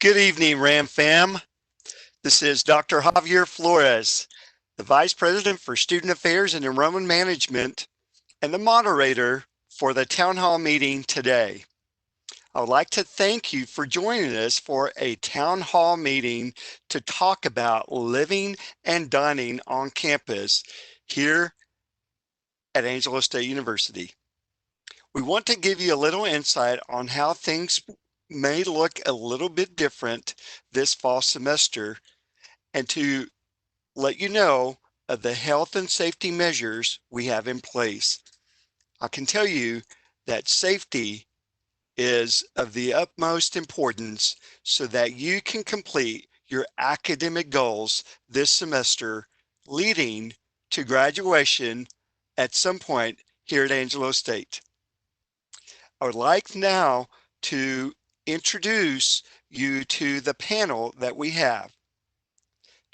Good evening, Ram Fam. This is Dr. Javier Flores, the Vice President for Student Affairs and Enrollment Management and the moderator for the Town Hall meeting today. I would like to thank you for joining us for a Town Hall meeting to talk about living and dining on campus here at Angelo State University. We want to give you a little insight on how things may look a little bit different this fall semester and to let you know of the health and safety measures we have in place. I can tell you that safety is of the utmost importance so that you can complete your academic goals this semester, leading to graduation at some point here at Angelo State. I would like now to introduce you to the panel that we have.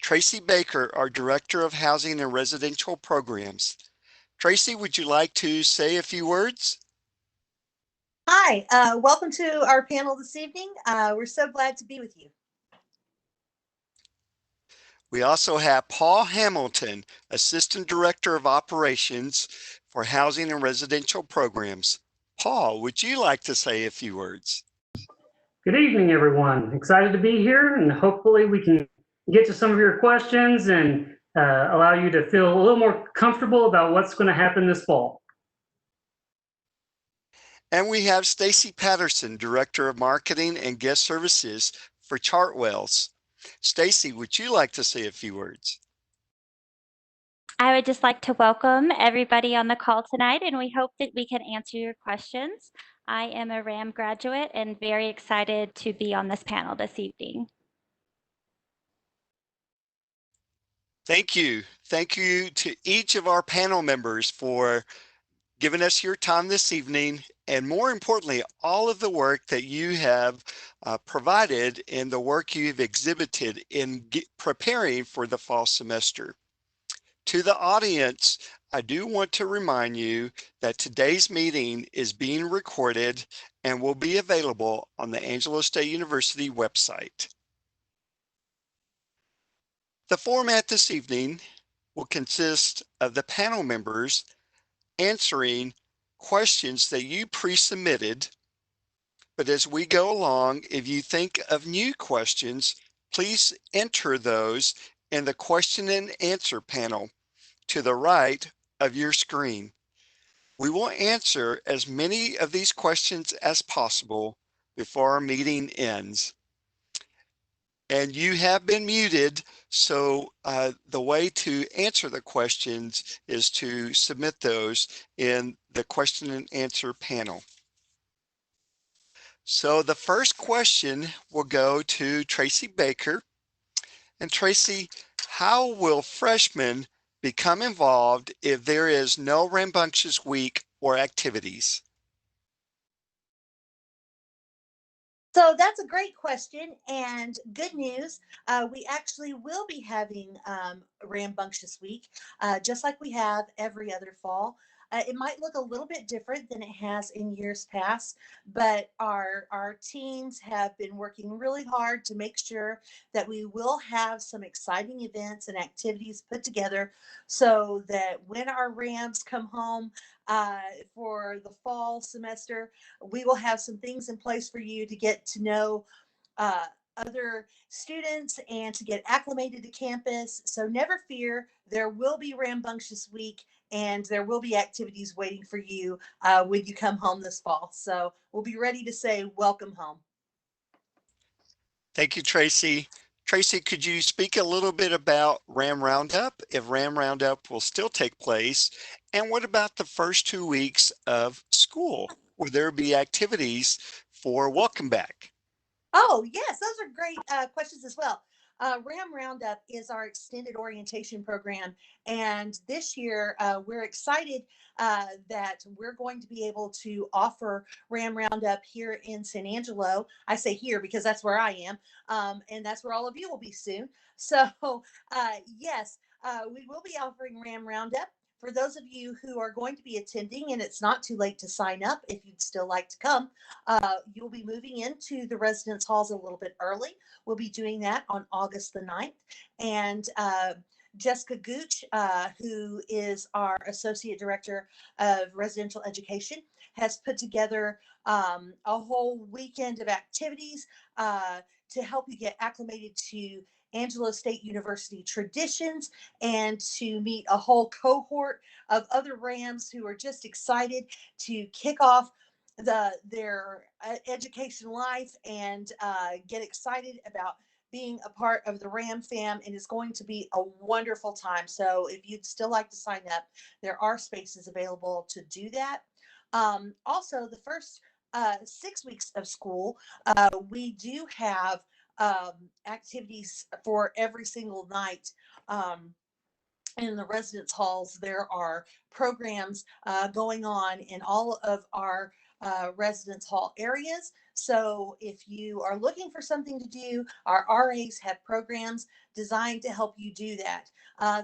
Tracy Baker, our Director of Housing and Residential Programs. Tracy, would you like to say a few words? Hi, welcome to our panel this evening. We're so glad to be with you. We also have Paul Hamilton, Assistant Director of Operations for Housing and Residential Programs. Paul, would you like to say a few words? Good evening, everyone. Excited to be here, and hopefully we can get to some of your questions and allow you to feel a little more comfortable about what's going to happen this fall. And we have Stacy Patterson, Director of Marketing and Guest Services for Chartwells. Stacy, would you like to say a few words? I would just like to welcome everybody on the call tonight, and we hope that we can answer your questions. I am a RAM graduate and very excited to be on this panel this evening. Thank you. Thank you to each of our panel members for giving us your time this evening, and more importantly, all of the work that you have provided and the work you've exhibited in preparing for the fall semester. To the audience, I do want to remind you that today's meeting is being recorded and will be available on the Angelo State University website. The format this evening will consist of the panel members answering questions that you pre-submitted, but as we go along, if you think of new questions, please enter those in the question and answer panel to the right of your screen. We will answer as many of these questions as possible before our meeting ends. And you have been muted, so the way to answer the questions is to submit those in the question and answer panel. So the first question will go to Tracy Baker. And Tracy, how will freshmen become involved if there is no Rambunctious Week or activities? So that's a great question, and good news. We actually will be having Rambunctious Week, just like we have every other fall. It might look a little bit different than it has in years past, but our teams have been working really hard to make sure that we will have some exciting events and activities put together so that when our Rams come home uh, for the fall semester, we will have some things in place for you to get to know uh, other students and to get acclimated to campus. So never fear, there will be Rambunctious Week and there will be activities waiting for you when you come home this fall. So we'll be ready to say welcome home. Thank you, Tracy. Tracy, could you speak a little bit about Ram Roundup, if Ram Roundup will still take place? And what about the first 2 weeks of school? Will there be activities for welcome back? Oh, yes, those are great questions as well. Ram Roundup is our extended orientation program. And this year, we're excited that we're going to be able to offer Ram Roundup here in San Angelo. I say here because that's where I am, and that's where all of you will be soon. So, yes, we will be offering Ram Roundup. For those of you who are going to be attending, and it's not too late to sign up if you'd still like to come, you'll be moving into the residence halls a little bit early. We'll be doing that on August the 9th. And Jessica Gooch, who is our Associate Director of Residential Education, has put together a whole weekend of activities to help you get acclimated to Angelo State University traditions and to meet a whole cohort of other Rams who are just excited to kick off their education life and get excited about being a part of the Ram fam, and it's going to be a wonderful time. So if you'd still like to sign up, there are spaces available to do that. Also, the first 6 weeks of school, we do have activities for every single night. In the residence halls, there are programs going on in all of our residence hall areas. So if you are looking for something to do, our RAs have programs designed to help you do that.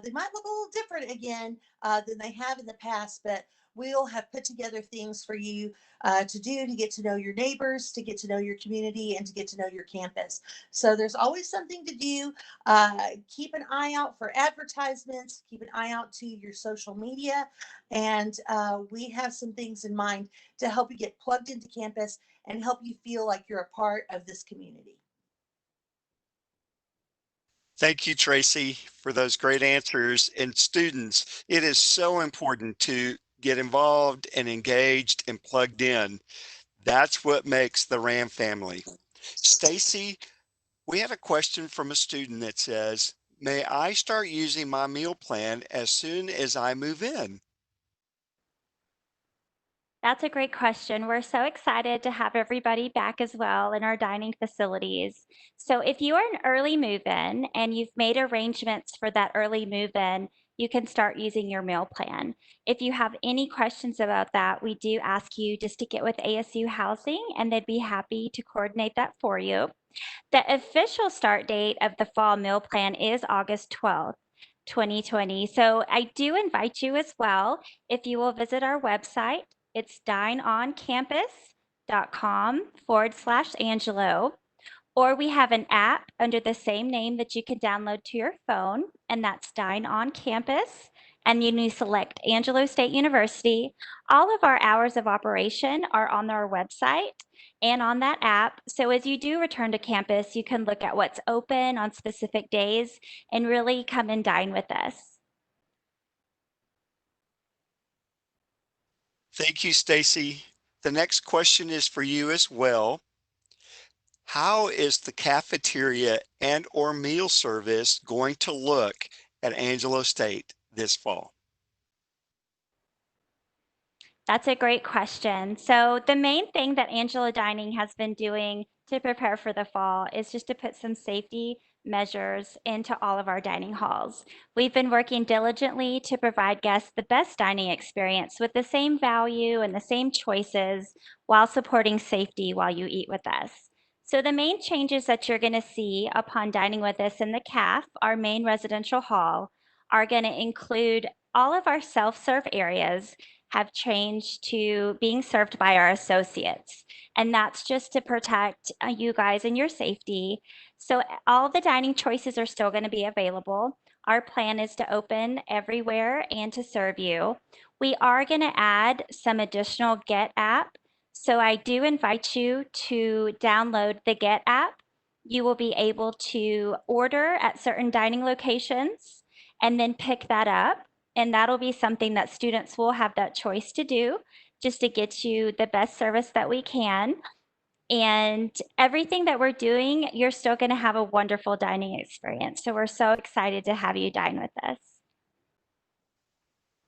They might look a little different again than they have in the past, but we'll have put together things for you to do to get to know your neighbors, to get to know your community, and to get to know your campus. So there's always something to do. Keep an eye out for advertisements, keep an eye out to your social media, and we have some things in mind to help you get plugged into campus and help you feel like you're a part of this community. Thank you, Tracy, for those great answers. And students, it is so important to get involved and engaged and plugged in. That's what makes the Ram family. Stacy, we have a question from a student that says, may I start using my meal plan as soon as I move in? That's a great question. We're so excited to have everybody back as well in our dining facilities. So if you are an early move-in and you've made arrangements for that early move-in, you can start using your meal plan. If you have any questions about that, we do ask you just to get with ASU Housing and they'd be happy to coordinate that for you. The official start date of the fall meal plan is August 12th. 2020. So I do invite you as well, if you will visit our website, it's dineoncampus.com/Angelo, or we have an app under the same name that you can download to your phone, and that's Dine on Campus. And you select Angelo State University. All of our hours of operation are on our website and on that app. So as you do return to campus, you can look at what's open on specific days and really come and dine with us. Thank you, Stacy. The next question is for you as well. How is the cafeteria and or meal service going to look at Angelo State this fall? That's a great question. So the main thing that Angelo Dining has been doing to prepare for the fall is just to put some safety measures into all of our dining halls. We've been working diligently to provide guests the best dining experience with the same value and the same choices while supporting safety while you eat with us. So the main changes that you're going to see upon dining with us in the CAF, our main residential hall, are going to include all of our self-serve areas have changed to being served by our associates. And that's just to protect you guys and your safety. So all the dining choices are still going to be available. Our plan is to open everywhere and to serve you. We are going to add some additional Get app. So I do invite you to download the Get app. You will be able to order at certain dining locations and then pick that up. And that'll be something that students will have that choice to do just to get you the best service that we can. And everything that we're doing, you're still going to have a wonderful dining experience. So we're so excited to have you dine with us.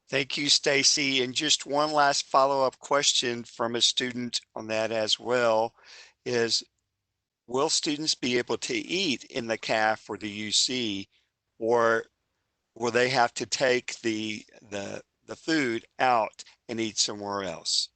Thank you, Stacy. And just one last follow-up question from a student on that as well is, will students be able to eat in the CAF or the UC, or will they have to take the food out and eat somewhere else?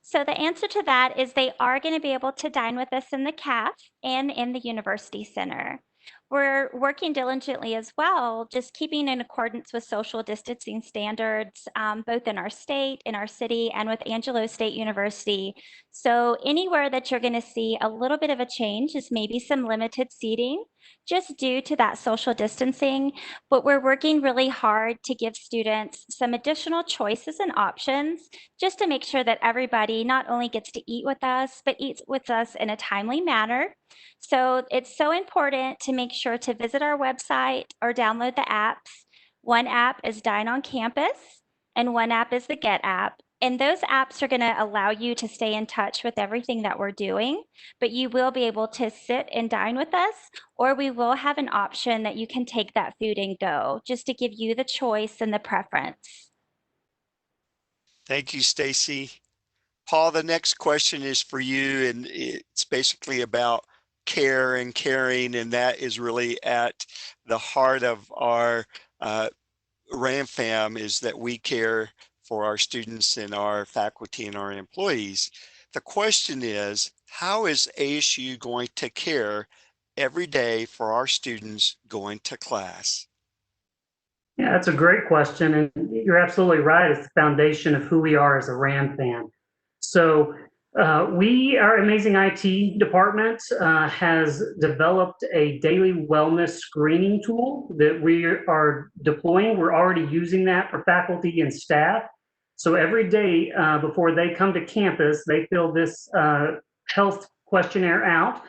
So the answer to that is they are going to be able to dine with us in the CAF and in the University Center. We're working diligently as well, just keeping in accordance with social distancing standards, both in our state, in our city, and with Angelo State University. So anywhere that you're going to see a little bit of a change is maybe some limited seating, just due to that social distancing. But we're working really hard to give students some additional choices and options, just to make sure that everybody not only gets to eat with us, but eats with us in a timely manner. So it's so important to make sure to visit our website or download the apps. One app is Dine on Campus, and one app is the Get app. And those apps are going to allow you to stay in touch with everything that we're doing, but you will be able to sit and dine with us, or we will have an option that you can take that food and go, just to give you the choice and the preference. Thank you, Stacy. Paul, the next question is for you, and it's basically about care and caring, and that is really at the heart of our RAMFAM, is that we care for our students and our faculty and our employees. The question is, how is ASU going to care every day for our students going to class? Yeah, that's a great question, and you're absolutely right. It's the foundation of who we are as a RAMFAM. So our amazing IT department has developed a daily wellness screening tool that we are deploying. We're already using that for faculty and staff. So every day before they come to campus, they fill this health questionnaire out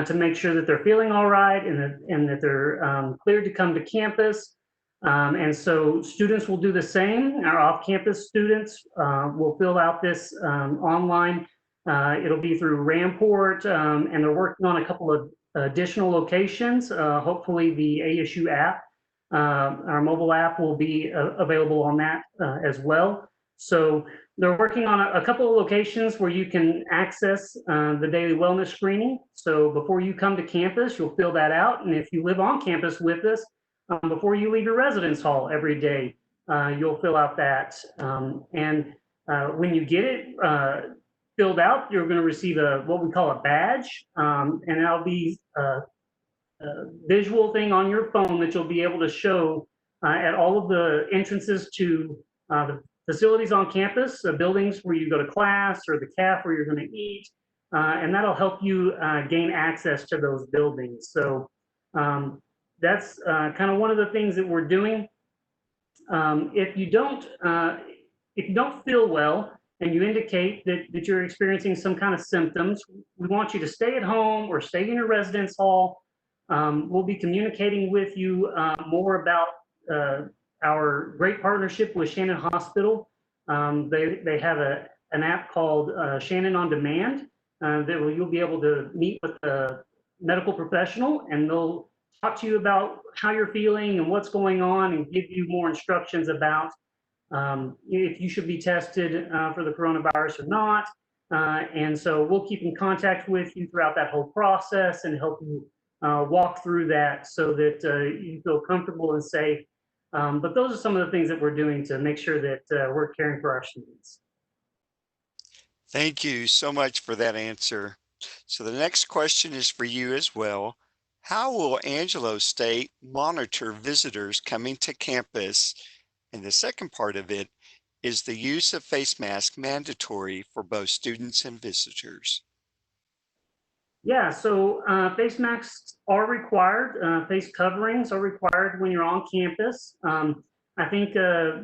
to make sure that they're feeling all right and that they're cleared to come to campus. And so students will do the same. Our off-campus students will fill out this online. It'll be through Ramport, and they're working on a couple of additional locations. Hopefully the ASU app, our mobile app, will be available on that as well. So they're working on a couple of locations where you can access the daily wellness screening. So before you come to campus, you'll fill that out. And if you live on campus with us, before you leave your residence hall every day, you'll fill out that. And when you get it filled out, you're going to receive what we call a badge, and that'll be a visual thing on your phone that you'll be able to show at all of the entrances to the facilities on campus, the buildings where you go to class, or the caf where you're going to eat, and that'll help you gain access to those buildings. So that's kind of one of the things that we're doing. If you don't feel well and you indicate that you're experiencing some kind of symptoms, we want you to stay at home or stay in your residence hall. We'll be communicating with you more about our great partnership with Shannon Hospital. They have an app called Shannon On Demand that you'll be able to meet with a medical professional, and they'll talk to you about how you're feeling and what's going on, and give you more instructions about if you should be tested for the coronavirus or not. And so we'll keep in contact with you throughout that whole process and help you walk through that so that you feel comfortable and safe. But those are some of the things that we're doing to make sure that we're caring for our students. Thank you so much for that answer. So the next question is for you as well. How will Angelo State monitor visitors coming to campus? And the second part of it is the use of face masks mandatory for both students and visitors? Yeah, so face masks are required. Face coverings are required when you're on campus. I think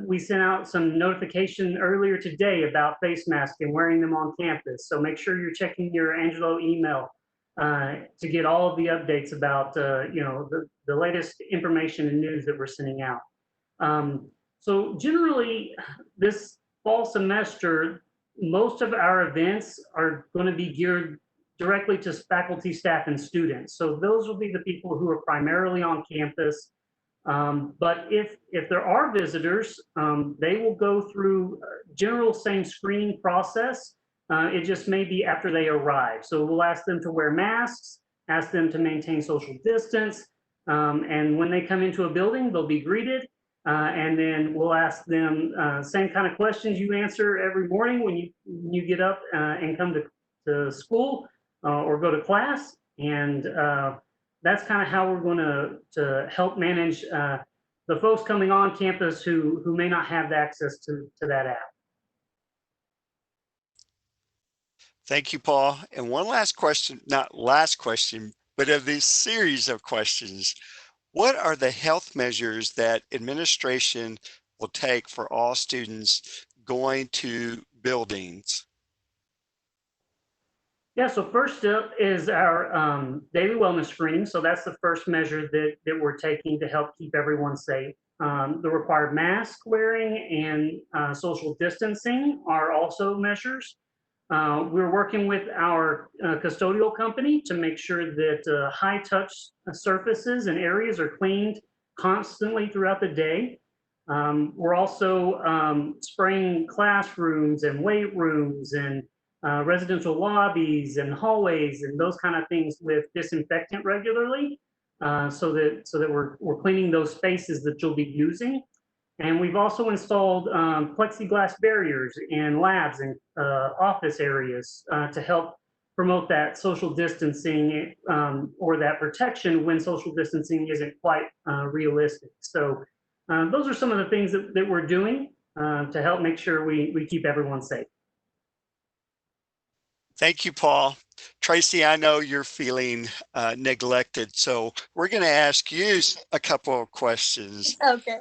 we sent out some notification earlier today about face masks and wearing them on campus. So make sure you're checking your Angelo email to get all of the updates about the latest information and news that we're sending out. So generally, this fall semester, most of our events are going to be geared directly to faculty, staff, and students. So those will be the people who are primarily on campus. But if there are visitors, they will go through general same screening process. It just may be after they arrive. So we'll ask them to wear masks, ask them to maintain social distance, and when they come into a building, they'll be greeted. And then we'll ask them same kind of questions you answer every morning when you get up and come to school or go to class. And that's kind of how we're going to help manage the folks coming on campus who may not have access to that app. Thank you, Paul. And one last question, not last question, but of this series of questions, what are the health measures that administration will take for all students going to buildings? Yeah, so first up is our daily wellness screening. So that's the first measure that we're taking to help keep everyone safe. The required mask wearing and social distancing are also measures. We're working with our custodial company to make sure that high touch surfaces and areas are cleaned constantly throughout the day. We're also spraying classrooms and weight rooms and residential lobbies and hallways and those kind of things with disinfectant regularly, so that we're cleaning those spaces that you'll be using. And we've also installed plexiglass barriers in labs and office areas to help promote that social distancing or that protection when social distancing isn't quite realistic. So those are some of the things that we're doing to help make sure we keep everyone safe. Thank you, Paul. Tracy, I know you're feeling neglected, so we're going to ask you a couple of questions. Okay.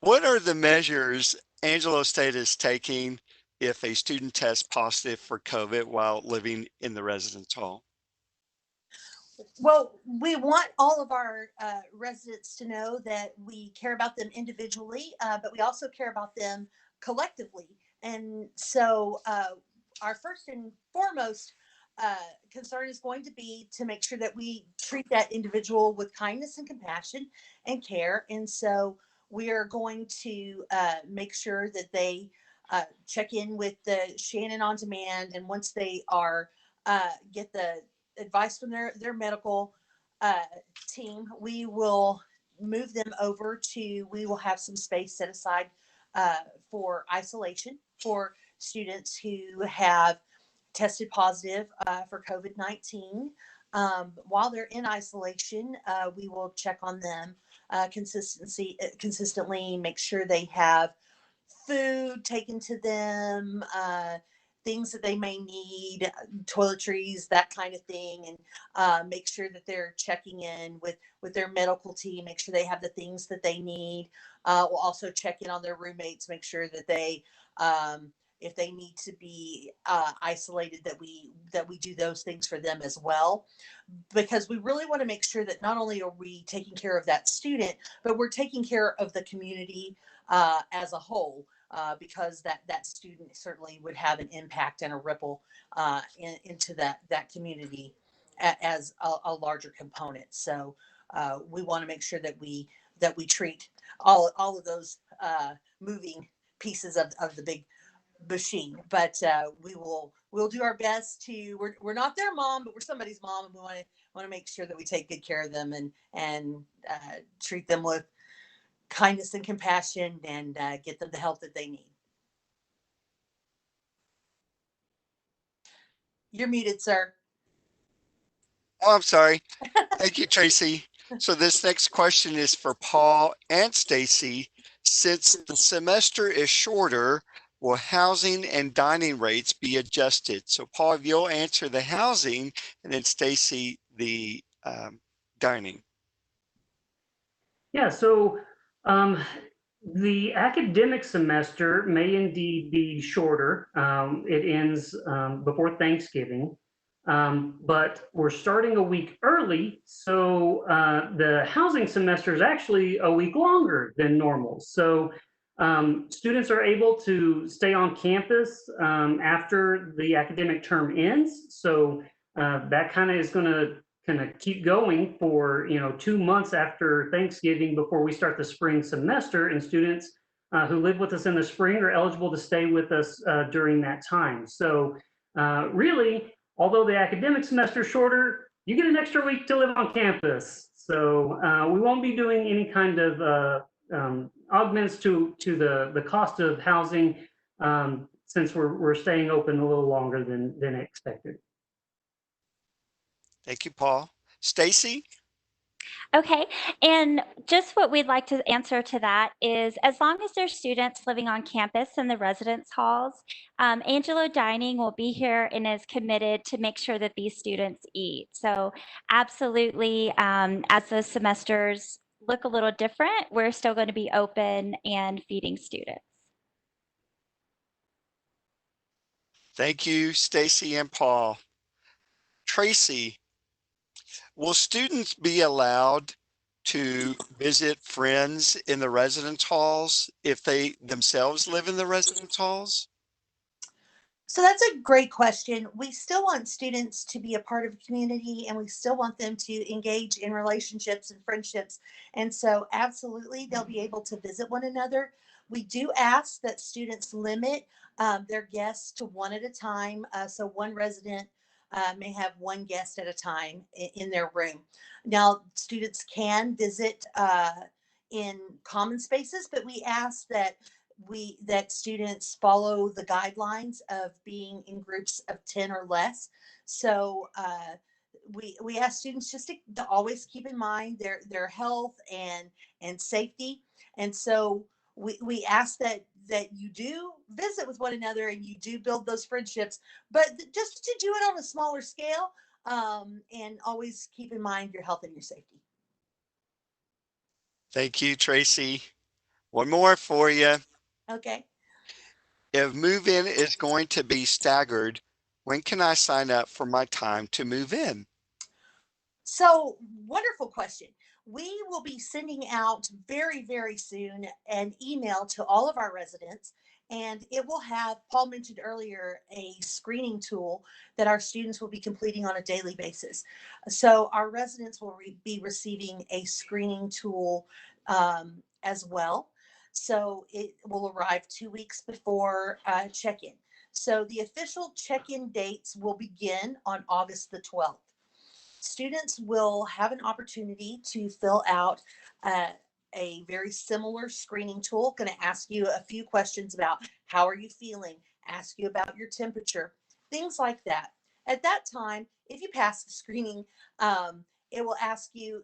What are the measures Angelo State is taking if a student tests positive for COVID while living in the residence hall? Well, we want all of our residents to know that we care about them individually, but we also care about them collectively. And so, our first and foremost concern is going to be to make sure that we treat that individual with kindness and compassion and care. And so, we are going to make sure that they check in with the Shannon On Demand, and once they are get the advice from their medical team, we will move them over to, we will have some space set aside for isolation for students who have tested positive for COVID-19. While they're in isolation, we will check on them consistently, make sure they have food taken to them, things that they may need, toiletries, that kind of thing, and make sure that they're checking in with their medical team, make sure they have the things that they need. We'll also check in on their roommates, make sure that they, if they need to be isolated, that we do those things for them as well, because we really want to make sure that not only are we taking care of that student, but we're taking care of the community as a whole. Because that student certainly would have an impact and a ripple into that community as a larger component. So we want to make sure that we treat all of those moving pieces of the big machine. But we'll do our best to. We're not their mom, but we're somebody's mom, and we want to make sure that we take good care of them and treat them with kindness and compassion, and get them the help that they need. You're muted, sir. Oh, I'm sorry. Thank you, Tracy. So this next question is for Paul and Stacy. Since the semester is shorter, will housing and dining rates be adjusted? So Paul, if you'll answer the housing, and then Stacy the dining. Yeah, so the academic semester may indeed be shorter. It ends before Thanksgiving, but we're starting a week early, so the housing semester is actually a week longer than normal. So students are able to stay on campus after the academic term ends. So that kind of is going to keep going for 2 months after Thanksgiving before we start the spring semester, and students who live with us in the spring are eligible to stay with us during that time. So really, although the academic semester is shorter, you get an extra week to live on campus. So we won't be doing any kind of augments to the cost of housing since we're staying open a little longer than expected. Thank you, Paul. Stacy? Okay, and just what we'd like to answer to that is as long as there's students living on campus in the residence halls, Angelo Dining will be here and is committed to make sure that these students eat. So absolutely, as the semesters look a little different, we're still going to be open and feeding students. Thank you, Stacy and Paul. Tracy, will students be allowed to visit friends in the residence halls if they themselves live in the residence halls? So that's a great question. We still want students to be a part of a community and we still want them to engage in relationships and friendships. And so absolutely they'll be able to visit one another. We do ask that students limit their guests to one at a time. So one resident may have one guest at a time in their room. Now, students can visit in common spaces, but we ask that students follow the guidelines of being in groups of 10 or less. So we ask students just to always keep in mind their health and safety. And so we ask that you do visit with one another and you do build those friendships, but just to do it on a smaller scale, and always keep in mind your health and your safety. Thank you, Tracy. One more for you. Okay. If move-in is going to be staggered, when can I sign up for my time to move in? So, wonderful question. We will be sending out very, very soon an email to all of our residents, and it will have, Paul mentioned earlier, a screening tool that our students will be completing on a daily basis. So, our residents will be receiving a screening tool as well. So, it will arrive 2 weeks before check in. So, the official check in dates will begin on August the 12th. Students will have an opportunity to fill out uh, a very similar screening tool. Going to ask you a few questions about how are you feeling, ask you about your temperature, things like that. At that time, if you pass the screening, it will ask you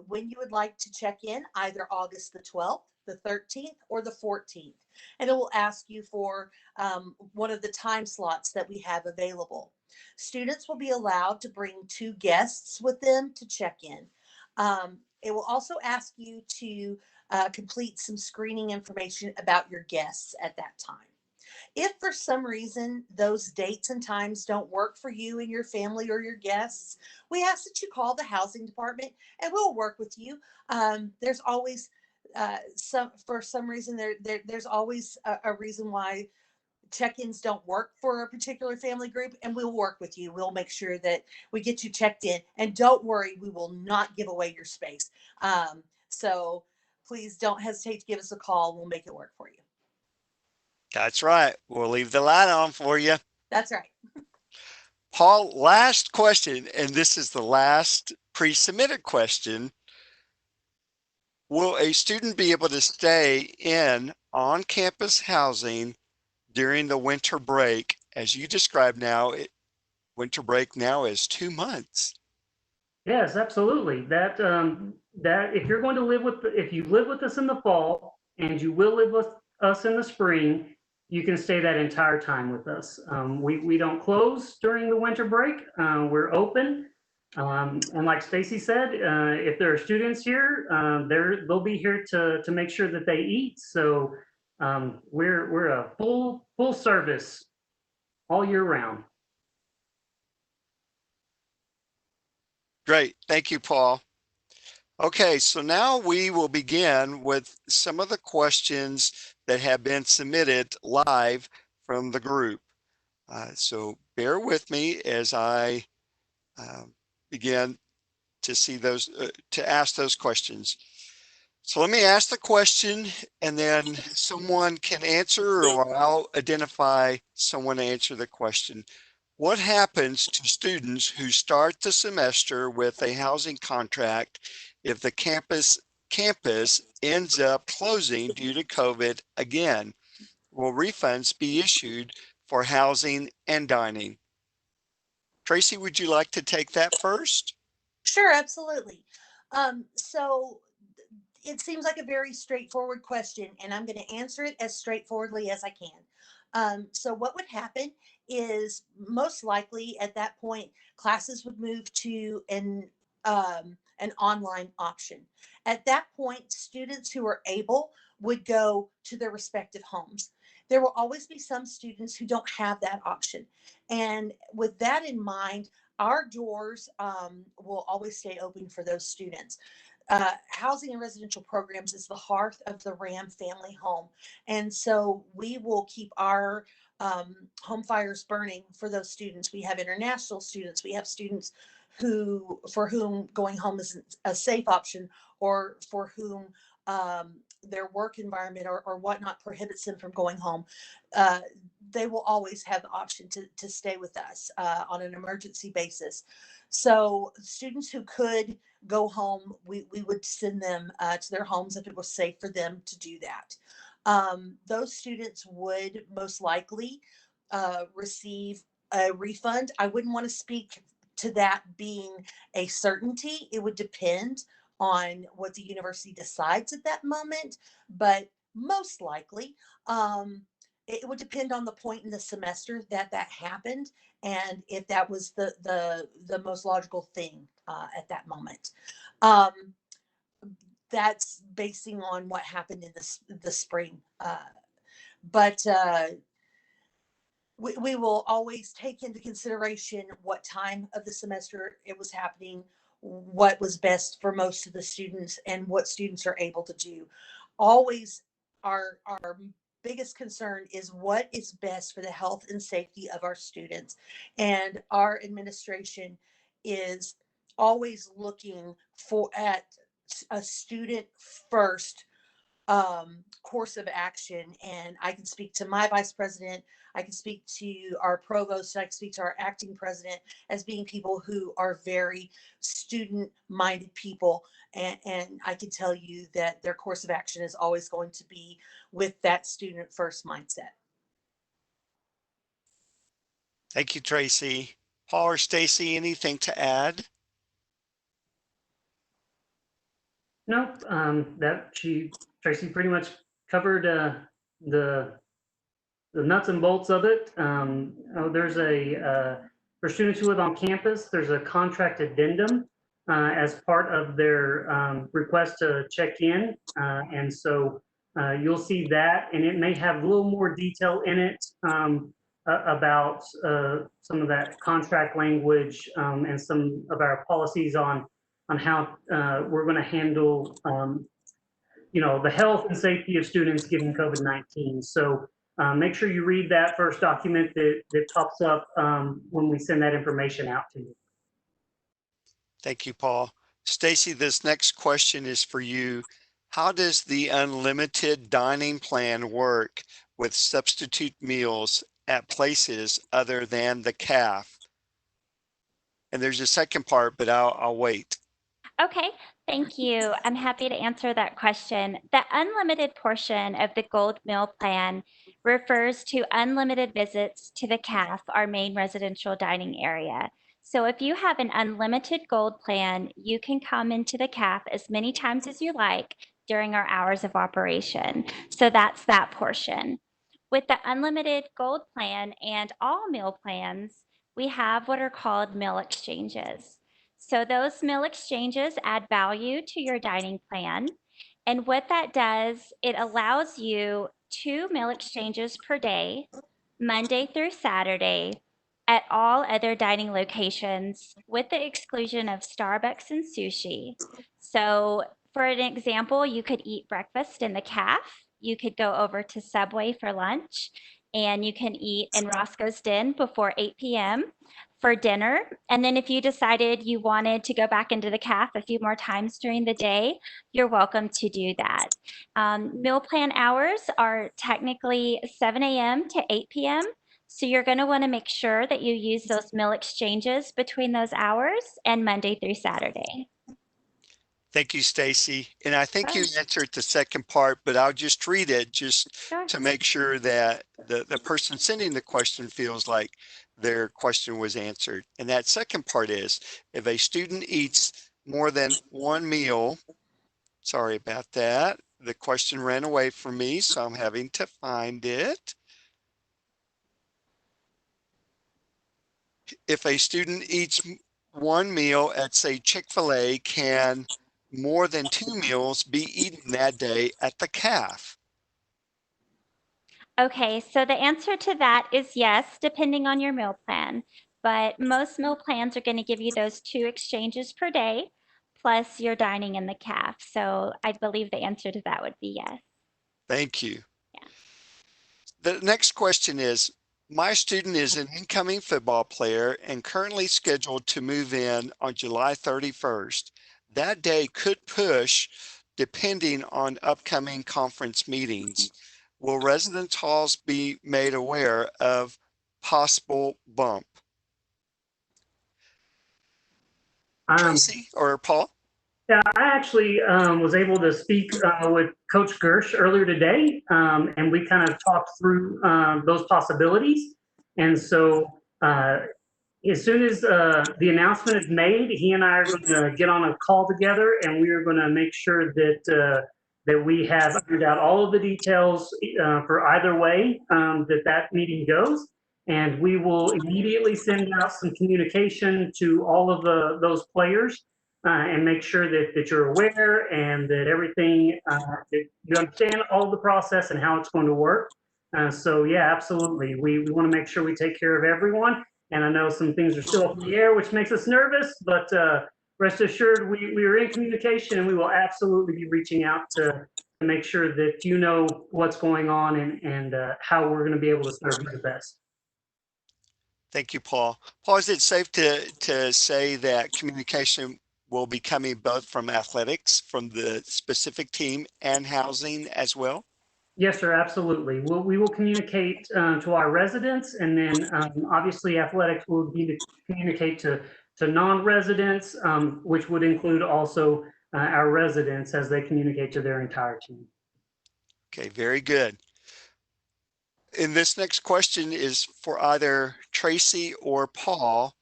when you would like to check in, either August the 12th, the 13th, or the 14th. And it will ask you for one of the time slots that we have available. Students will be allowed to bring 2 guests with them to check in. It will also ask you to complete some screening information about your guests at that time. If for some reason those dates and times don't work for you and your family or your guests, we ask that you call the housing department and we'll work with you. There's always for some reason there's always a reason why check-ins don't work for a particular family group, and we'll work with you. We'll make sure that we get you checked in, and don't worry, we will not give away your space. So please don't hesitate to give us a call. We'll make it work for you. That's right. We'll leave the light on for you. That's right. Paul, last question, and this is the last pre-submitted question. Will a student be able to stay in on-campus housing during the winter break? As you described now, winter break now is 2 months. Yes, absolutely. That if you're going to live if you live with us in the fall and you will live with us in the spring, you can stay that entire time with us. We don't close during the winter break. We're open. And like Stacy said, if there are students here, they'll be here to make sure that they eat. So we're a full service all year round. Great. Thank you, Paul. Okay, so now we will begin with some of the questions that have been submitted live from the group. So bear with me as I begin to see those, to ask those questions. So let me ask the question and then someone can answer, or I'll identify someone to answer the question. What happens to students who start the semester with a housing contract if the campus ends up closing due to COVID again? Will refunds be issued for housing and dining? Tracy, would you like to take that first? Sure, absolutely. So it seems like a very straightforward question, and I'm going to answer it as straightforwardly as I can. So what would happen is most likely at that point, classes would move to an online option. At that point, students who are able would go to their respective homes. There will always be some students who don't have that option. And with that in mind, our doors will always stay open for those students. Housing and residential programs is the heart of the RAM family home. And so we will keep our home fires burning for those students. We have international students. We have students for whom going home isn't a safe option, or for whom their work environment or whatnot prohibits them from going home. Uh, they will always have the option to stay with us on an emergency basis. So students who could go home, we would send them to their homes if it was safe for them to do that. Those students would most likely receive a refund. I wouldn't want to speak to that being a certainty. It would depend on what the university decides at that moment, but most likely, it would depend on the point in the semester that happened, and if that was the most logical thing at that moment. Um, that's basing on what happened in the spring. But we will always take into consideration what time of the semester it was happening, what was best for most of the students, and what students are able to do. Always our biggest concern is what is best for the health and safety of our students. And our administration is always looking at a student first course of action. And I can speak to my vice president, I can speak to our provost, I can speak to our acting president as being people who are very student minded people. And I can tell you that their course of action is always going to be with that student first mindset. Thank you, Tracy. Paul or Stacy, anything to add? Nope, Tracy pretty much covered the nuts and bolts of it. There's for students who live on campus, there's a contract addendum as part of their request to check in. And so you'll see that, and it may have a little more detail in it about some of that contract language and some of our policies on how we're going to handle the health and safety of students given COVID-19. So make sure you read that first document that pops up when we send that information out to you. Thank you, Paul. Stacy, this next question is for you. How does the unlimited dining plan work with substitute meals at places other than the CAF? And there's a second part, but I'll wait. Okay, thank you. I'm happy to answer that question. The unlimited portion of the Gold Meal Plan refers to unlimited visits to the CAF, our main residential dining area. So if you have an unlimited Gold Plan, you can come into the CAF as many times as you like during our hours of operation. So that's that portion. With the unlimited Gold Plan and all meal plans, we have what are called meal exchanges. So those meal exchanges add value to your dining plan. And what that does, it allows you 2 meal exchanges per day, Monday through Saturday, at all other dining locations, with the exclusion of Starbucks and sushi. So for an example, you could eat breakfast in the CAF, you could go over to Subway for lunch, and you can eat in Roscoe's Den before 8 p.m. for dinner. And then if you decided you wanted to go back into the CAF a few more times during the day, you're welcome to do that. Meal plan hours are technically 7 a.m. to 8 p.m. So you're going to want to make sure that you use those meal exchanges between those hours and Monday through Saturday. Thank you, Stacy. And I think you answered the second part, but I'll just read it just to make sure that the person sending the question feels like their question was answered. And that second part is, if a student eats more than one meal. Sorry about that. The question ran away from me, so I'm having to find it. If a student eats one meal at, say, Chick-fil-A, can more than 2 meals be eaten that day at the CAF? Okay, so the answer to that is yes, depending on your meal plan. But most meal plans are going to give you those 2 exchanges per day, plus your dining in the CAF. So I believe the answer to that would be yes. Thank you. Yeah. The next question is, my student is an incoming football player and currently scheduled to move in on July 31st. That day could push depending on upcoming conference meetings. Will residence halls be made aware of possible bump? Tracy or Paul? Yeah, I actually was able to speak with Coach Gersh earlier today, and we kind of talked through those possibilities. And so as soon as the announcement is made, he and I are going to get on a call together, and we are going to make sure that we have ironed out all of the details for either way that meeting goes. And we will immediately send out some communication to all of those players and make sure that you're aware and that everything, that you understand all of the process and how it's going to work. So yeah, absolutely. We want to make sure we take care of everyone. And I know some things are still up in the air, which makes us nervous, but rest assured, we are in communication and we will absolutely be reaching out to make sure that you know what's going on and how we're going to be able to serve you the best. Thank you, Paul. Paul, is it safe to say that communication will be coming both from athletics, from the specific team, and housing as well? Yes, sir, absolutely. We will communicate to our residents, and then obviously athletics will need to communicate to non-residents, which would include also our residents as they communicate to their entire team. Okay, very good. And this next question is for either Tracy or Paul,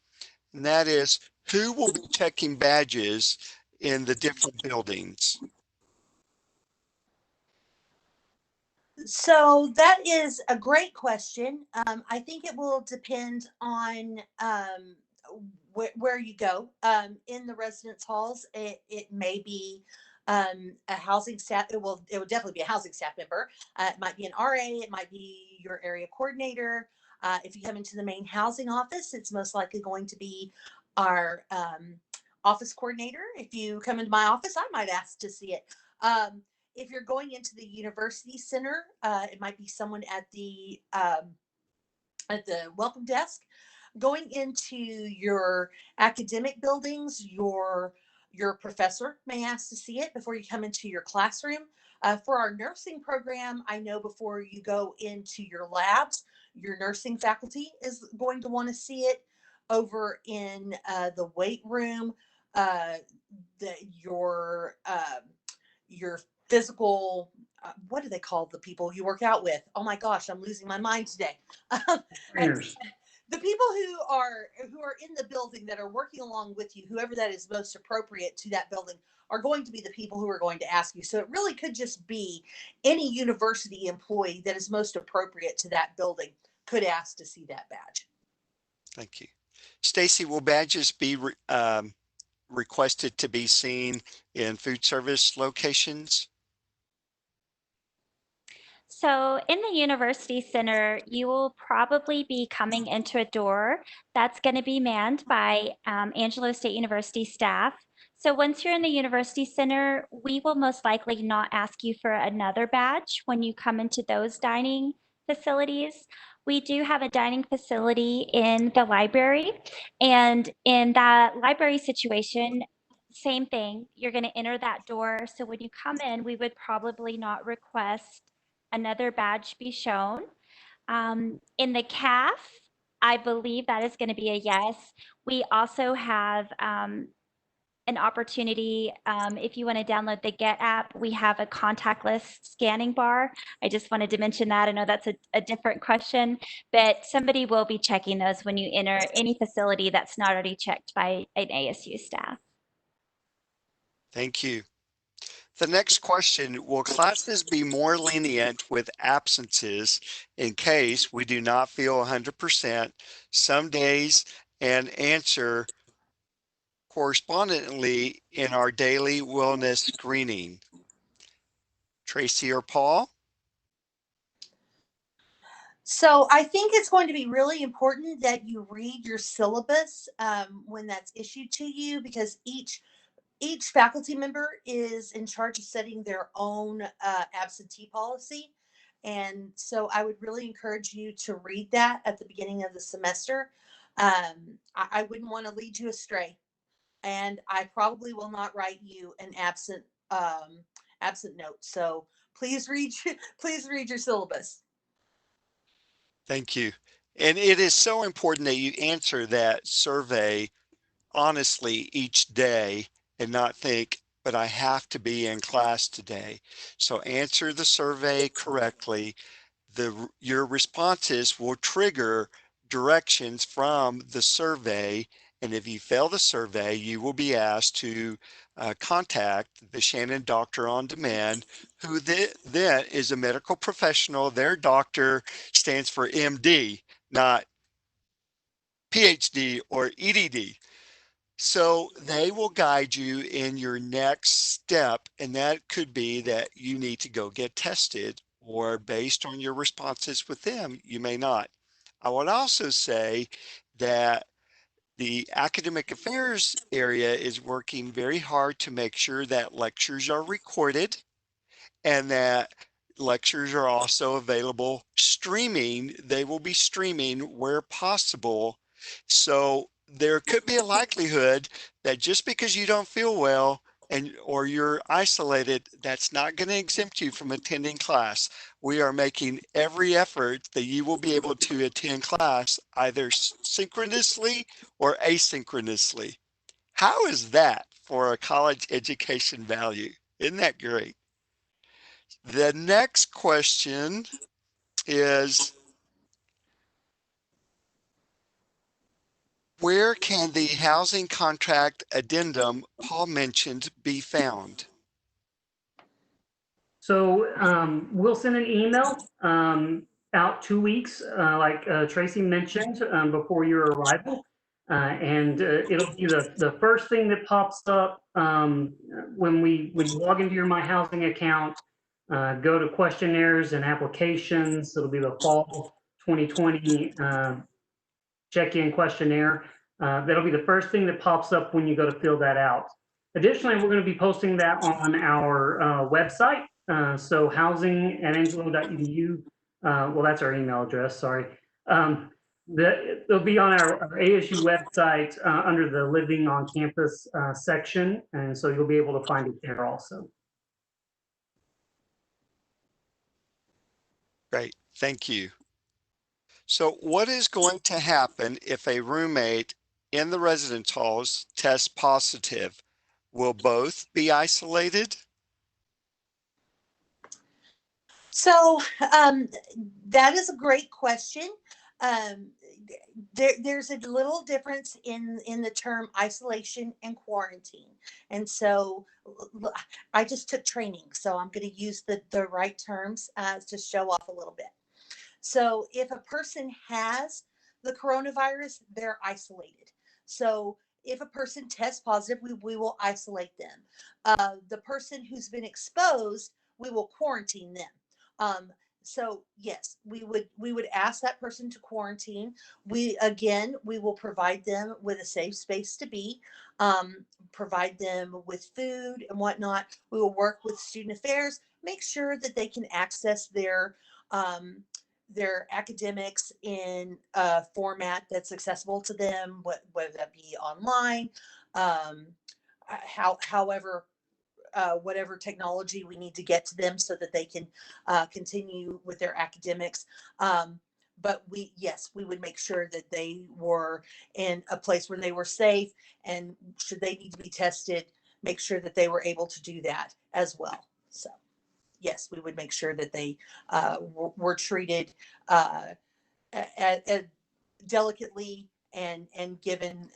and that is, who will be checking badges in the different buildings? So that is a great question. I think it will depend on where you go. In the residence halls, it may be a housing staff. It will definitely be a housing staff member. It might be an RA. It might be your area coordinator. If you come into the main housing office, it's most likely going to be our office coordinator. If you come into my office, I might ask to see it. If you're going into the university center, it might be someone at the welcome desk. Going into your academic buildings, your professor may ask to see it before you come into your classroom. For our nursing program, I know before you go into your labs, your nursing faculty is going to want to see it. Over in the weight room, your physical, what do they call the people you work out with? Oh my gosh, I'm losing my mind today. Trainers. The people who are in the building that are working along with you, whoever that is most appropriate to that building, are going to be the people who are going to ask you. So it really could just be any university employee that is most appropriate to that building could ask to see that badge. Thank you. Stacy, will badges be requested to be seen in food service locations? So in the University Center, you will probably be coming into a door that's going to be manned by Angelo State University staff. So once you're in the University Center, we will most likely not ask you for another badge when you come into those dining facilities. We do have a dining facility in the library, and in that library situation, same thing, you're going to enter that door. So when you come in, we would probably not request another badge be shown. In the CAF, I believe that is going to be a yes. We also have an opportunity, if you want to download the Get app, we have a contactless scanning bar. I just wanted to mention that. I know that's a different question, but somebody will be checking those when you enter any facility that's not already checked by an ASU staff. Thank you. The next question, will classes be more lenient with absences in case we do not feel 100% some days, and answer correspondingly in our daily wellness screening? Tracy or Paul? So I think it's going to be really important that you read your syllabus when that's issued to you, because each faculty member is in charge of setting their own absentee policy. And so I would really encourage you to read that at the beginning of the semester. I wouldn't want to lead you astray, and I probably will not write you an absent note. So please read please read your syllabus. Thank you. And it is so important that you answer that survey honestly each day and not think, but I have to be in class today. So answer the survey correctly. Your responses will trigger directions from the survey. And if you fail the survey, you will be asked to contact the Shannon Doctor on Demand, who then is a medical professional. Their doctor stands for MD, not PhD or EDD. So they will guide you in your next step, and that could be that you need to go get tested, or based on your responses with them, you may not. I would also say that the academic affairs area is working very hard to make sure that lectures are recorded and that lectures are also available streaming. They will be streaming where possible. So there could be a likelihood that just because you don't feel well or you're isolated, that's not going to exempt you from attending class. We are making every effort that you will be able to attend class either synchronously or asynchronously. How is that for a college education value? Isn't that great? The next question is, where can the housing contract addendum Paul mentioned be found? So we'll send an email out 2 weeks, like Tracy mentioned, before your arrival. And it'll be the first thing that pops up when you log into your My Housing account. Go to questionnaires and applications. It'll be the fall 2020 check-in questionnaire. That'll be the first thing that pops up when you go to fill that out. Additionally, we're going to be posting that on our website. So housing@angelo.edu. Well, that's our email address, sorry. They'll be on our ASU website under the Living on Campus section. And so you'll be able to find it there also. Great, thank you. So what is going to happen if a roommate in the residence halls tests positive? Will both be isolated? So that is a great question. Um, there's a little difference in the term isolation and quarantine. And so I just took training, so I'm going to use the right terms to show off a little bit. So if a person has the coronavirus, they're isolated. So if a person tests positive, we will isolate them. The person who's been exposed, we will quarantine them. So yes, we would ask that person to quarantine. We will provide them with a safe space to be, provide them with food and whatnot. We will work with student affairs, make sure that they can access their academics in a format that's accessible to them, whether that be online, um, however, whatever technology we need to get to them so that they can continue with their academics. But yes, we would make sure that they were in a place where they were safe, and should they need to be tested, make sure that they were able to do that as well. So yes, we would make sure that they were treated delicately and given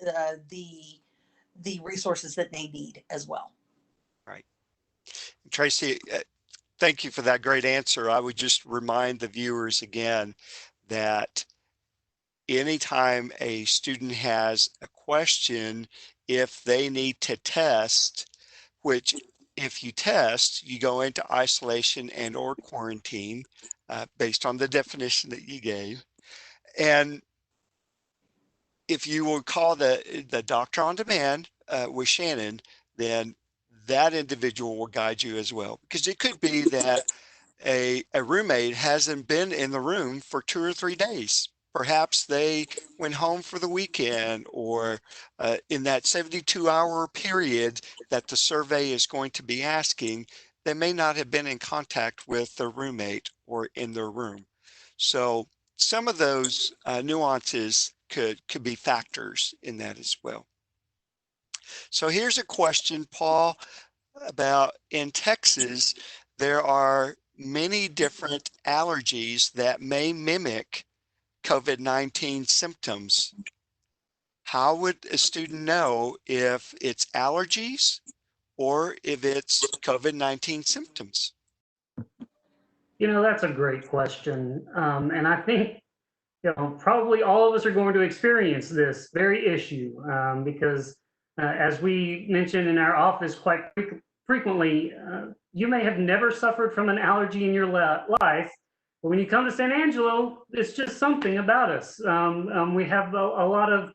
the resources that they need as well. Tracy, thank you for that great answer. I would just remind the viewers again that anytime a student has a question, if they need to test, which if you test, you go into isolation and or quarantine based on the definition that you gave. And if you will call the doctor on demand with Shannon, then that individual will guide you as well. Because it could be that a roommate hasn't been in the room for 2 or 3 days. Perhaps they went home for the weekend, or in that 72-hour period that the survey is going to be asking, they may not have been in contact with their roommate or in their room. So some of those nuances could be factors in that as well. So here's a question, Paul, about in Texas, there are many different allergies that may mimic COVID-19 symptoms. How would a student know if it's allergies or if it's COVID-19 symptoms? That's a great question. And I think, probably all of us are going to experience this very issue because as we mentioned in our office quite frequently, you may have never suffered from an allergy in your life, but when you come to San Angelo, it's just something about us. We have a lot of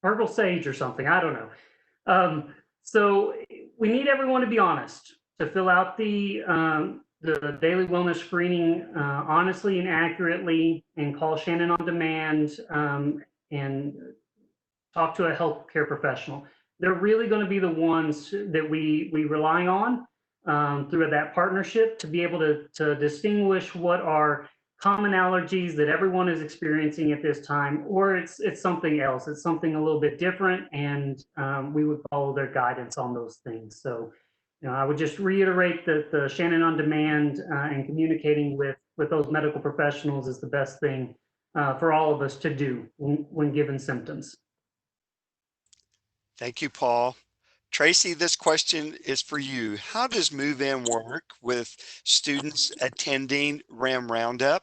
herbal sage or something, I don't know. So we need everyone to be honest, to fill out the daily wellness screening honestly and accurately, and call Shannon on demand and talk to a healthcare professional. They're really going to be the ones that we rely on through that partnership to be able to distinguish what are common allergies that everyone is experiencing at this time, or it's something else. It's something a little bit different, and we would follow their guidance on those things. So, I would just reiterate that the Shannon on Demand and communicating with those medical professionals is the best thing for all of us to do when given symptoms. Thank you, Paul. Tracy, this question is for you. How does Move-In work with students attending RAM Roundup?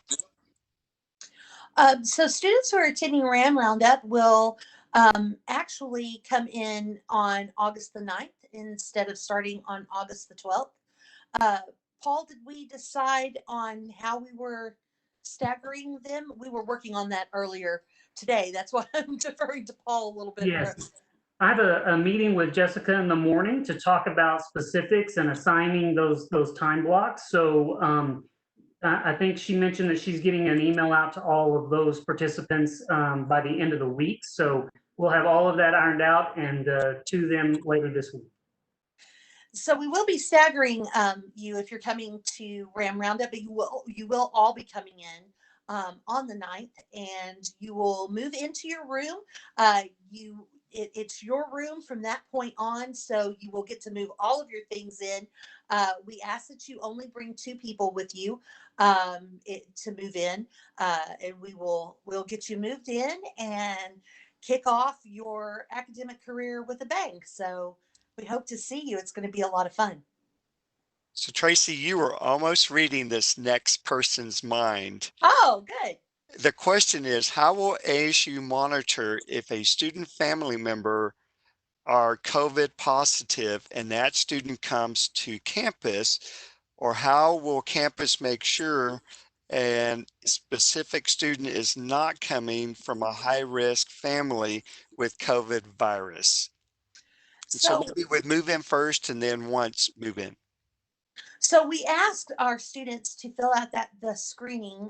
So students who are attending RAM Roundup will actually come in on August the 9th instead of starting on August the 12th. Paul, did we decide on how we were staggering them? We were working on that earlier today. That's why I'm deferring to Paul a little bit. Yes. I have a meeting with Jessica in the morning to talk about specifics and assigning those time blocks. So I think she mentioned that she's getting an email out to all of those participants by the end of the week. So we'll have all of that ironed out and to them later this week. So we will be staggering you if you're coming to RAM Roundup, but you will all be coming in on the 9th, and you will move into your room. It's your room from that point on, so you will get to move all of your things in. We ask that you only bring 2 people with you to move in, and we'll get you moved in and kick off your academic career with a bang. So we hope to see you. It's going to be a lot of fun. So Tracy, you were almost reading this next person's mind. Oh, good. The question is, how will ASU monitor if a student family member are COVID positive and that student comes to campus, or how will campus make sure a specific student is not coming from a high-risk family with COVID virus? So maybe with Move-In first and then once Move-In. So we asked our students to fill out the screening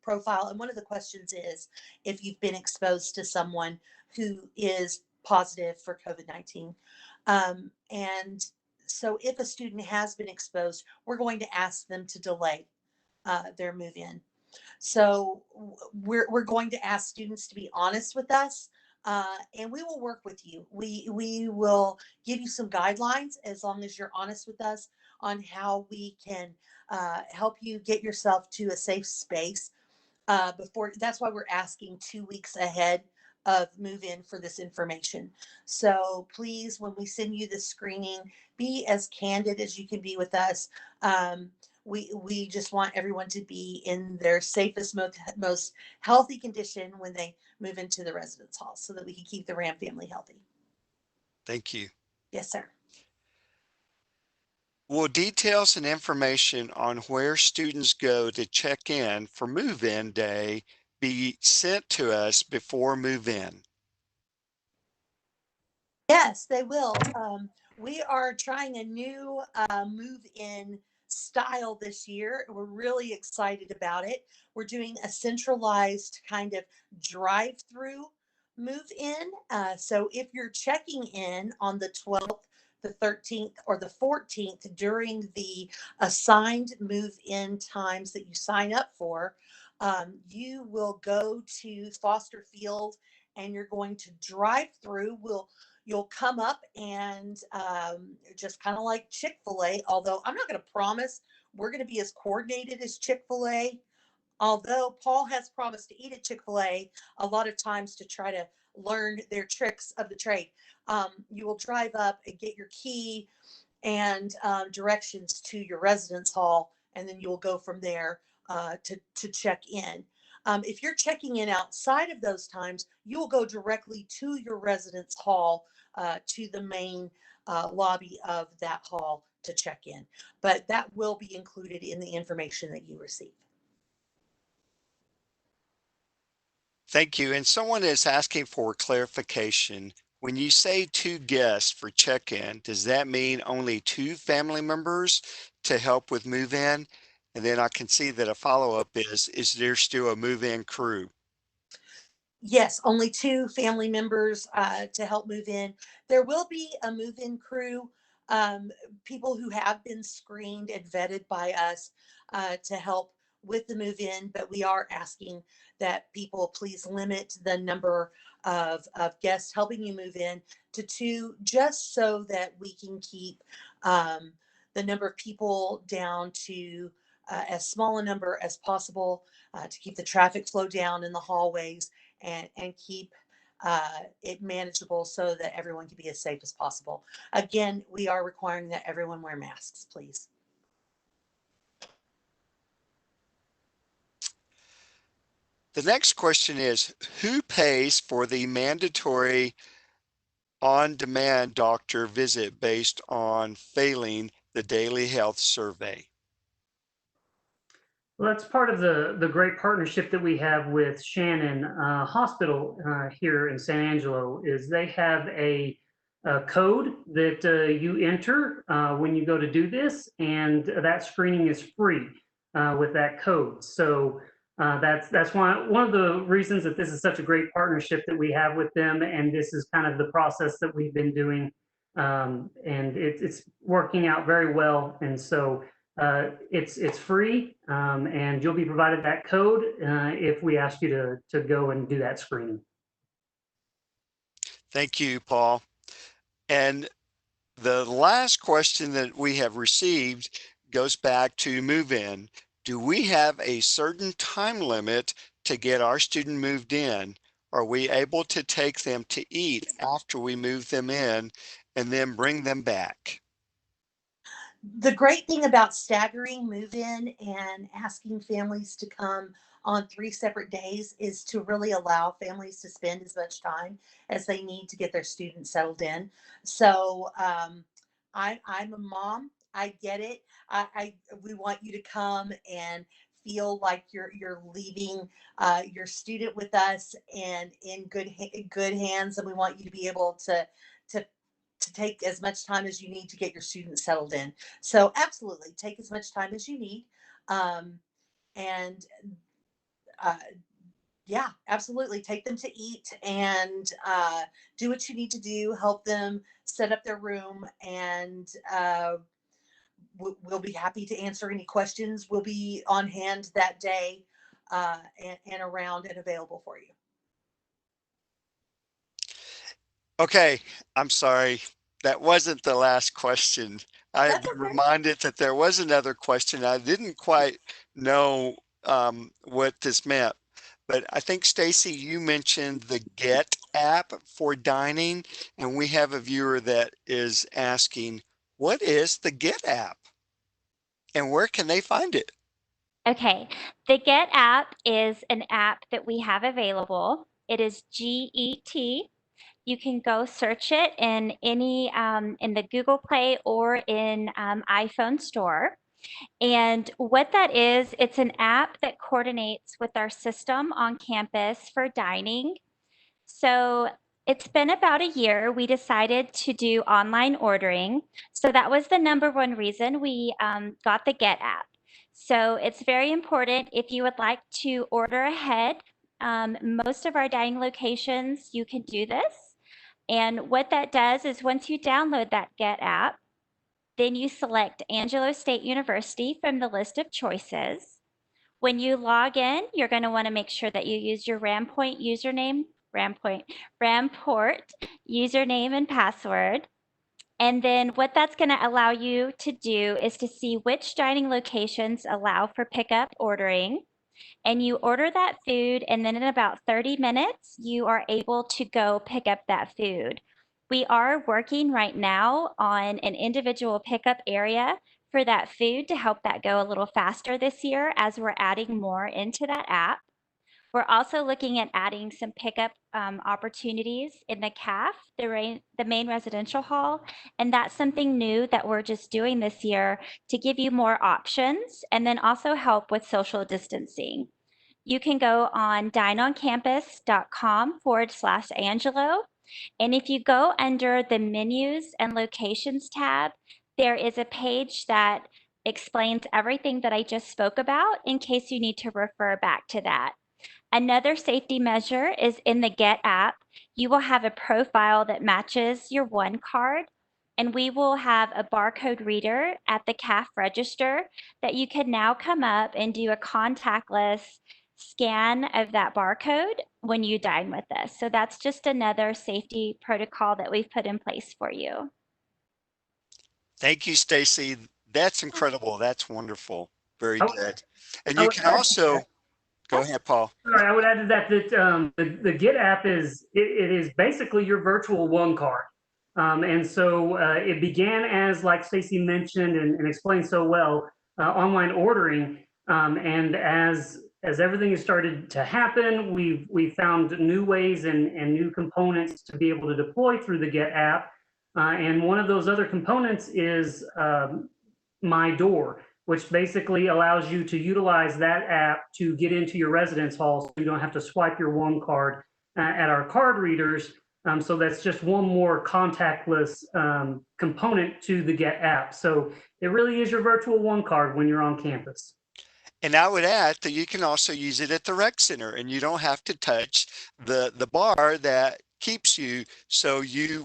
profile. And one of the questions is if you've been exposed to someone who is positive for COVID-19. And so if a student has been exposed, we're going to ask them to delay their move-in. So we're going to ask students to be honest with us. And we will work with you. We will give you some guidelines as long as you're honest with us on how we can help you get yourself to a safe space before. That's why we're asking 2 weeks ahead of move in for this information. So please, when we send you the screening, be as candid as you can be with us. We just want everyone to be in their safest, most healthy condition when they move into the residence hall so that we can keep the Ram family healthy. Thank you. Yes, sir. Will details and information on where students go to check in for move-in day be sent to us before move-in? Yes, they will. We are trying a new move-in style this year. We're really excited about it. We're doing a centralized kind of drive-through move-in. So if you're checking in on the 12th, the 13th, or the 14th during the assigned move-in times that you sign up for, you will go to Foster Field and you're going to drive through. You'll come up and just kind of like Chick-fil-A, although I'm not going to promise we're going to be as coordinated as Chick-fil-A, although Paul has promised to eat at Chick-fil-A a lot of times to try to learn their tricks of the trade. You will drive up and get your key and directions to your residence hall, and then you'll go from there to check in. If you're checking in outside of those times, you will go directly to your residence hall, to the main lobby of that hall to check in. But that will be included in the information that you receive. Thank you. And someone is asking for clarification. When you say 2 guests for check-in, does that mean only 2 family members to help with move-in? And then I can see that a follow-up is there still a move-in crew? Yes, only 2 family members to help move in. There will be a move-in crew, um, people who have been screened and vetted by us to help with the move-in, but we are asking that people please limit the number of guests helping you move in to 2, just so that we can keep um, the number of people down to as small a number as possible, to keep the traffic flow down in the hallways, and keep it manageable so that everyone can be as safe as possible. Again, we are requiring that everyone wear masks, please. The next question is, who pays for the mandatory on-demand doctor visit based on failing the daily health survey? Well, that's part of the great partnership that we have with Shannon Hospital here in San Angelo. Is they have a code that you enter when you go to do this, and that screening is free with that code. So that's one of the reasons that this is such a great partnership that we have with them, and this is kind of the process that we've been doing, and it's working out very well. And so it's free, and you'll be provided that code if we ask you to go and do that screening. Thank you, Paul. And the last question that we have received goes back to move-in. Do we have a certain time limit to get our student moved in? Are we able to take them to eat after we move them in and then bring them back? The great thing about staggering move-in and asking families to come on 3 separate days is to really allow families to spend as much time as they need to get their students settled in. So I'm a mom. I get it. We want you to come and feel like you're leaving your student with us and in good hands, and we want you to be able to to take as much time as you need to get your students settled in. So absolutely, take as much time as you need. Um, and uh, yeah, absolutely, take them to eat and do what you need to do. Help them set up their room, and we'll be happy to answer any questions. We'll be on hand that day, and around and available for you. Okay, I'm sorry. That wasn't the last question. I have That's been okay. reminded that there was another question. I didn't quite know what this meant, But I think Stacy, you mentioned the Get app for dining, and we have a viewer that is asking, what is the Get app and where can they find it? Okay, the Get app is an app that we have available. It is GET. You can go search it in any in the Google Play or in iPhone store. And what that is, it's an app that coordinates with our system on campus for dining. So it's been about a year. We decided to do online ordering. So that was the number one reason we got the Get app. So it's very important if you would like to order ahead. Most of our dining locations, you can do this. And what that does is once you download that Get app, then you select Angelo State University from the list of choices. When you log in, you're going to want to make sure that you use your Ramport username and password. And then what that's going to allow you to do is to see which dining locations allow for pickup ordering. And you order that food, and then in about 30 minutes, you are able to go pick up that food. We are working right now on an individual pickup area for that food to help that go a little faster this year as we're adding more into that app. We're also looking at adding some pickup opportunities in the CAF, the main residential hall, and that's something new that we're just doing this year to give you more options and then also help with social distancing. You can go on dineoncampus.com/Angelo. And if you go under the menus and locations tab, there is a page that explains everything that I just spoke about in case you need to refer back to that. Another safety measure is in the Get app. You will have a profile that matches your one card, and we will have a barcode reader at the CAF register that you can now come up and do a contactless scan of that barcode when you dine with us. So that's just another safety protocol that we've put in place for you. Thank you, Stacy. That's incredible. That's wonderful. Very I- good. And I you would can add to also, that- go ahead, Paul. Sorry, I would add to that the Get app it is basically your virtual one card. And so it began as, like Stacy mentioned and explained so well, online ordering. And as everything has started to happen, we've found new ways and new components to be able to deploy through the Get app. And one of those other components is My Door, which basically allows you to utilize that app to get into your residence hall, so you don't have to swipe your one card at our card readers. So that's just one more contactless component to the Get app. So it really is your virtual one card when you're on campus. And I would add that you can also use it at the rec center and you don't have to touch the bar that keeps you. So you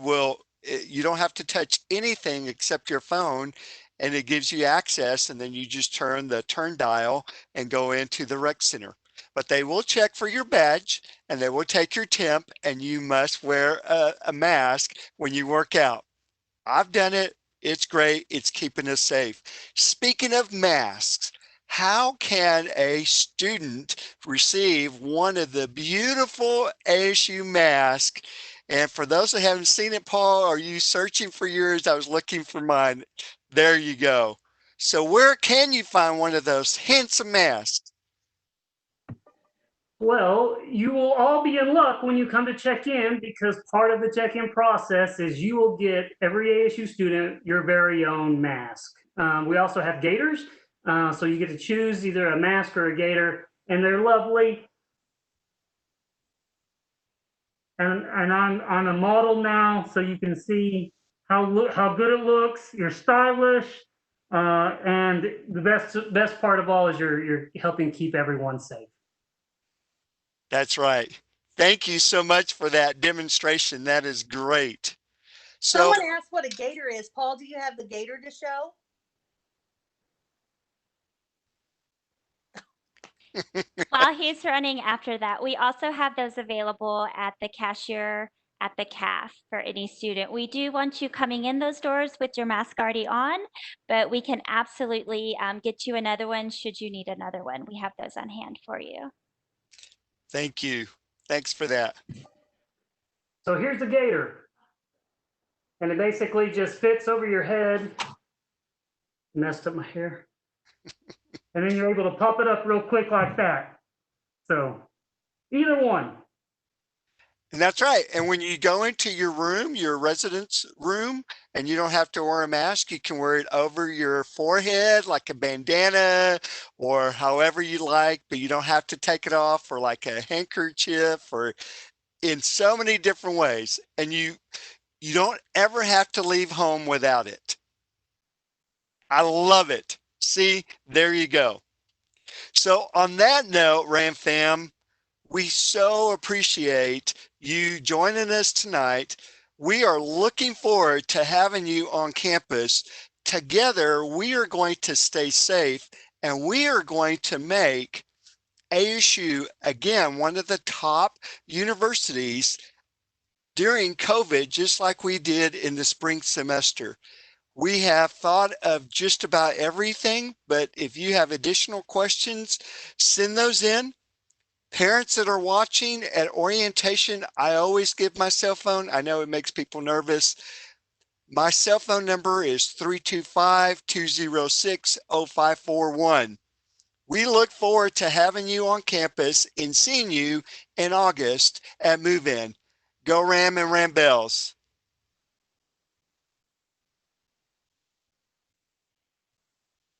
don't have to touch anything except your phone, and it gives you access, and then you just turn the turn dial and go into the rec center. But they will check for your badge and they will take your temp, and you must wear a mask when you work out. I've done it. It's great. It's keeping us safe. Speaking of masks, how can a student receive one of the beautiful ASU masks? And for those that haven't seen it, Paul, are you searching for yours? I was looking for mine. There you go. So where can you find one of those handsome masks? Well, you will all be in luck when you come to check in, because part of the check-in process is you will get, every ASU student, your very own mask. We also have gaiters, so you get to choose either a mask or a gaiter, and they're lovely. And I'm a model now, so you can see how good it looks. You're stylish, and the best part of all is you're helping keep everyone safe. That's right. Thank you so much for that demonstration. That is great. So Someone asked what a gaiter is. Paul, do you have the gaiter to show? While he's running after that, we also have those available at the cashier at the CAF for any student. We do want you coming in those doors with your mask already on, but we can absolutely get you another one should you need another one. We have those on hand for you. Thank you. Thanks for that. So here's the gator. And it basically just fits over your head. Messed up my hair. And then you're able to pop it up real quick like that. So either one. And that's right. And when you go into your room, your residence room, and you don't have to wear a mask, you can wear it over your forehead like a bandana or however you like, but you don't have to take it off, or like a handkerchief, or in so many different ways. And you don't ever have to leave home without it. I love it. See, there you go. So on that note, Ram Fam, we so appreciate you joining us tonight. We are looking forward to having you on campus. Together, we are going to stay safe, and we are going to make ASU, again, one of the top universities during COVID, just like we did in the spring semester. We have thought of just about everything, but if you have additional questions, send those in. Parents that are watching at orientation, I always give my cell phone. I know it makes people nervous. My cell phone number is 325-206-0541. We look forward to having you on campus and seeing you in August at Move In. Go Ram and Ram Bells.